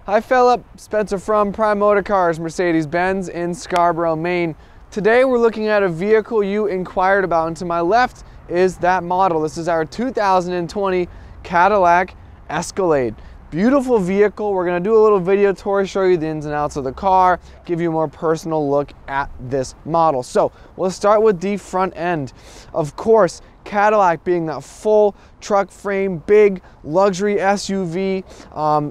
Hi Philip, Spencer from Prime Motor Cars, Mercedes-Benz in Scarborough, Maine. Today we're looking at a vehicle you inquired about, and to my left is that model. This is our 2020 Cadillac Escalade. Beautiful vehicle. We're going to do a little video tour, show you the ins and outs of the car, give you a more personal look at this model. So we'll start with the front end. Of course, Cadillac being that full truck frame, big luxury SUV,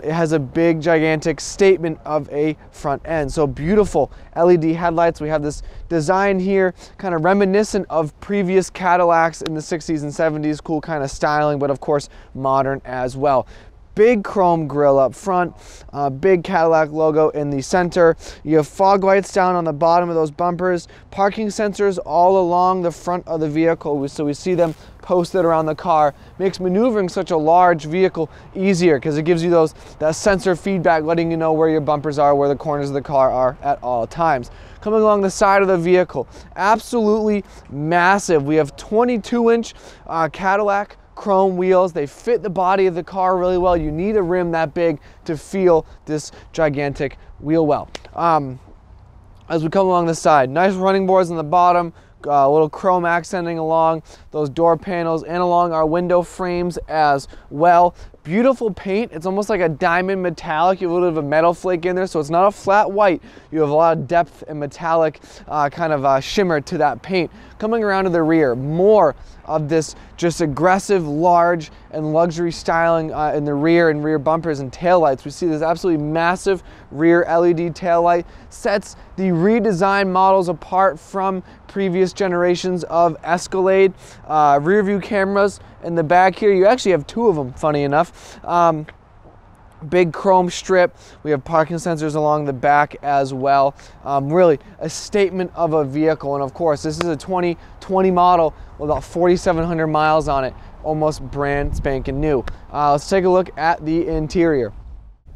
it has a big gigantic statement of a front end. So beautiful LED headlights. We have this design here, kind of reminiscent of previous Cadillacs in the 60s and 70s, cool kind of styling, but of course modern as well. Big chrome grille up front, big Cadillac logo in the center. You have fog lights down on the bottom of those bumpers, parking sensors all along the front of the vehicle, so we see them posted around the car. Makes maneuvering such a large vehicle easier because it gives you that sensor feedback, letting you know where your bumpers are, where the corners of the car are at all times. Coming along the side of the vehicle, absolutely massive. We have 22-inch Cadillac chrome wheels. They fit the body of the car really well. You need a rim that big to feel this gigantic wheel well. As we come along the side, nice running boards on the bottom, a little chrome accenting along those door panels and along our window frames as well. Beautiful paint. It's almost like a diamond metallic. You have a little bit of a metal flake in there, so it's not a flat white. You have a lot of depth and metallic kind of shimmer to that paint. Coming around to the rear, more of this just aggressive, large, and luxury styling in the rear and rear bumpers and taillights. We see this absolutely massive rear LED taillight. Sets the redesigned models apart from previous generations of Escalade. Rear view cameras in the back here. You actually have two of them, funny enough. Big chrome strip. We have parking sensors along the back as well. Really a statement of a vehicle. And of course, this is a 2020 model with about 4,700 miles on it, almost brand spanking new. Let's take a look at the interior.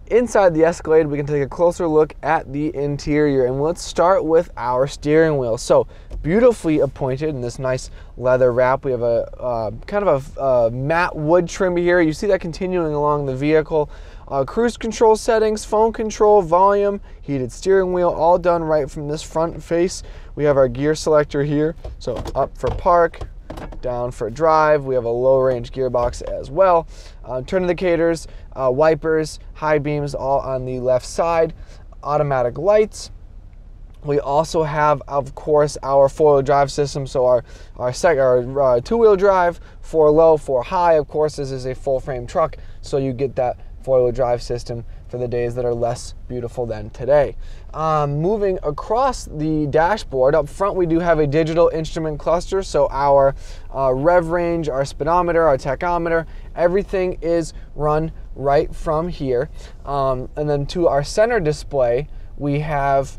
Inside the Escalade, we can take a closer look at the interior, and let's start with our steering wheel. So beautifully appointed in this nice leather wrap. We have a kind of a matte wood trim here. You see that continuing along the vehicle. Cruise control settings, phone control, volume, heated steering wheel, all done right from this front face. We have our gear selector here, so up for park, down for drive. We have a low range gearbox as well. Turn indicators, wipers, high beams, all on the left side. Automatic lights. We also have, of course, our four-wheel drive system. So our two-wheel drive, 4 low, 4 high. Of course, this is a full-frame truck, so you get that four-wheel drive system for the days that are less beautiful than today. Moving across the dashboard, up front we do have a digital instrument cluster, so our rev range, our speedometer, our tachometer, everything is run right from here. And then to our center display, we have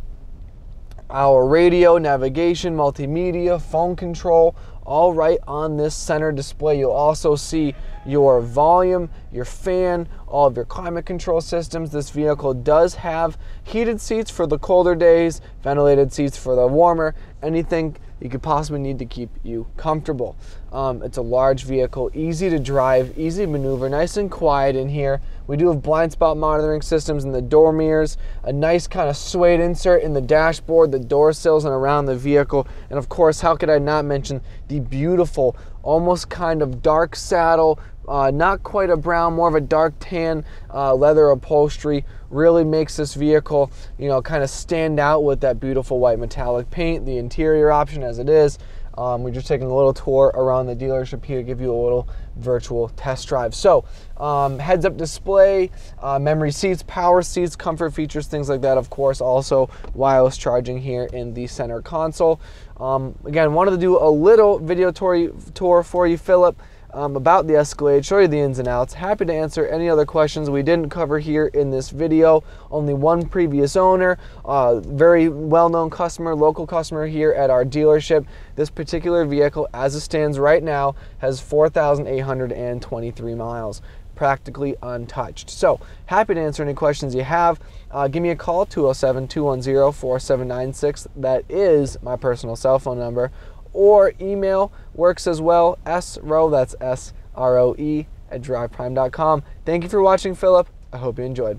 our radio, navigation, multimedia, phone control, all right on this center display. You'll also see your volume, your fan, all of your climate control systems. This vehicle does have heated seats for the colder days, ventilated seats for the warmer, anything you could possibly need to keep you comfortable. It's a large vehicle, easy to drive, easy to maneuver, nice and quiet in here. We do have blind spot monitoring systems in the door mirrors, a nice kind of suede insert in the dashboard, the door sills and around the vehicle, and of course, how could I not mention the beautiful, almost kind of dark saddle, not quite a brown, more of a dark tan leather upholstery. Really makes this vehicle, you know, kind of stand out with that beautiful white metallic paint, the interior option as it is. We're just taking a little tour around the dealership here to give you a little virtual test drive. So heads-up display, memory seats, power seats, comfort features, things like that. Of course, also wireless charging here in the center console. Again, wanted to do a little video tour for you, Philip, about the Escalade, show you the ins and outs. Happy to answer any other questions we didn't cover here in this video. Only one previous owner, very well-known customer, local customer here at our dealership. This particular vehicle, as it stands right now, has 4,823 miles. Practically untouched. So happy to answer any questions you have. Give me a call, 207-210-4796. That is my personal cell phone number. Or email works as well, sroe, that's S-R-O-E, @driveprime.com. Thank you for watching, Philip. I hope you enjoyed.